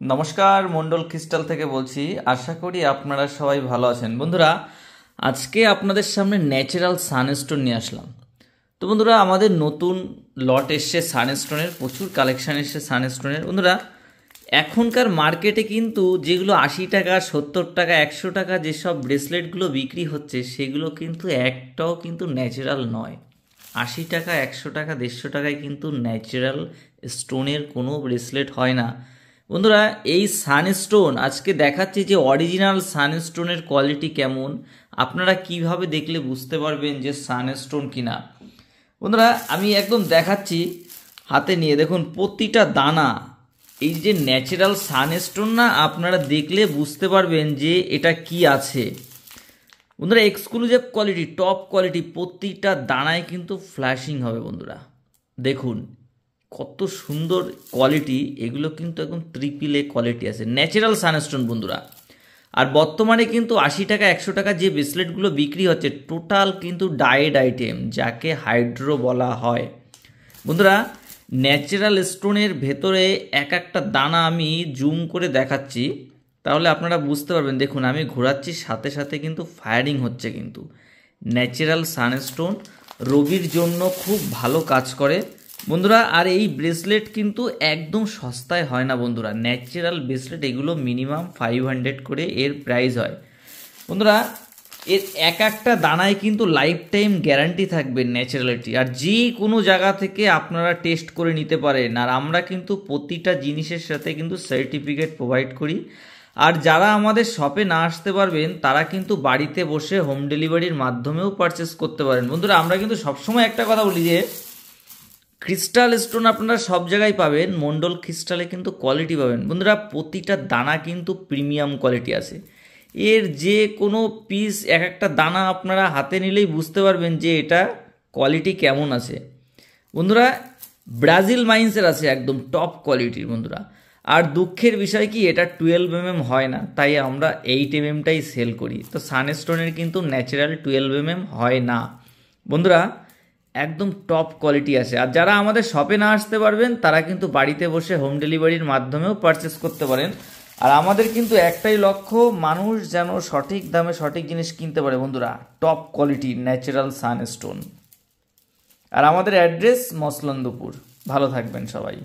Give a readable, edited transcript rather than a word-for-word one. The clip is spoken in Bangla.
নমস্কার, মন্ডল ক্রিস্টাল থেকে বলছি। আশা করি আপনারা সবাই ভালো আছেন। বন্ধুরা, আজকে আপনাদের সামনে ন্যাচারাল সানস্টোন নিয়ে আসলাম। তো বন্ধুরা, আমাদের নতুন লট এসছে সানস্টোনের, প্রচুর কালেকশান এসছে সানস্টোনের। বন্ধুরা, এখনকার মার্কেটে কিন্তু যেগুলো 80 টাকা, 70 টাকা, 100 টাকা যেসব ব্রেসলেটগুলো বিক্রি হচ্ছে, সেগুলো কিন্তু একটাও কিন্তু ন্যাচারাল নয়। 80 টাকা, 100 টাকা, 150 টাকায় কিন্তু ন্যাচারাল স্টোনের কোনো ব্রেসলেট হয় না। বন্ধুরা, এই সানস্টোন আজকে দেখাচ্ছি যে অরিজিনাল সানস্টোনের কোয়ালিটি কেমন, আপনারা কিভাবে দেখলে বুঝতে পারবেন যে সানস্টোন কিনা। বন্ধুরা, আমি একদম দেখাচ্ছি হাতে নিয়ে, দেখুন প্রতিটা দানা এই যে ন্যাচারাল সানস্টোন না, আপনারা দেখলে বুঝতে পারবেন যে এটা কি আছে। বন্ধুরা, এক্সক্লুসিভ কোয়ালিটি, টপ কোয়ালিটি, প্রতিটা দানায় কিন্তু ফ্ল্যাশিং হবে। বন্ধুরা দেখুন কত সুন্দর কোয়ালিটি, এগুলো কিন্তু একদম ট্রিপল এ কোয়ালিটি আছে, ন্যাচারাল সানস্টোন বন্ধুরা। আর বর্তমানে কিন্তু 80 টাকা 100 টাকা যে ব্রেসলেটগুলো বিক্রি হচ্ছে, টোটাল কিন্তু ডায়েড আইটেম, যাকে হাইড্রো বলা হয়। বন্ধুরা, ন্যাচারাল স্টোনের ভেতরে এক একটা দানা আমি জুম করে দেখাচ্ছি, তাহলে আপনারা বুঝতে পারবেন। দেখুন, আমি ঘোরাচ্ছি, সাথে সাথে কিন্তু ফায়ারিং হচ্ছে। কিন্তু ন্যাচারাল সানস্টোন রোগীর জন্য খুব ভালো কাজ করে বন্ধুরা। আর এই ব্রেসলেট কিন্তু একদম সস্তায় হয় না বন্ধুরা। ন্যাচারাল ব্রেসলেট এগুলো মিনিমাম 500 করে এর প্রাইস হয় বন্ধুরা। এর এক একটা দানায় কিন্তু লাইফ টাইম গ্যারান্টি থাকবে ন্যাচারালিটি। আর যে কোনো জায়গা থেকে আপনারা টেস্ট করে নিতে পারেন। আর আমরা কিন্তু প্রতিটা জিনিসের সাথে কিন্তু সার্টিফিকেট প্রোভাইড করি। আর যারা আমাদের শপে না আসতে পারবেন, তারা কিন্তু বাড়িতে বসে হোম ডেলিভারির মাধ্যমেও পারচেস করতে পারেন। বন্ধুরা, আমরা কিন্তু সবসময় একটা কথা বলি যে ক্রিস্টাল স্টোন আপনারা সব জায়গায় পাবেন, মন্ডল ক্রিস্টালে কিন্তু কোয়ালিটি পাবেন। বন্ধুরা, প্রতিটা দানা কিন্তু প্রিমিয়াম কোয়ালিটি আছে। এর যে কোনো পিস, এক একটা দানা আপনারা হাতে নিলেই বুঝতে পারবেন যে এটা কোয়ালিটি কেমন আছে। বন্ধুরা, ব্রাজিল মাইন্সের আছে, একদম টপ কোয়ালিটির বন্ধুরা। আর দুঃখের বিষয় কি, এটা 12 mm হয় না, তাই আমরা 8 mmটাই সেল করি। তো সানস্টোনের কিন্তু ন্যাচারাল 12 mm হয় না বন্ধুরা, একদম টপ কোয়ালিটি আছে। আর যারা আমাদের শপে না আসতে পারবেন, তারা কিন্তু বাড়িতে বসে হোম ডেলিভারির মাধ্যমেও পারচেস করতে পারেন। আর আমাদের কিন্তু একটাই লক্ষ্য, মানুষ যেন সঠিক দামে সঠিক জিনিস কিনতে পারে বন্ধুরা, টপ কোয়ালিটি ন্যাচারাল সানস্টোন। আর আমাদের অ্যাড্রেস মসলন্দপুর। ভালো থাকবেন সবাই।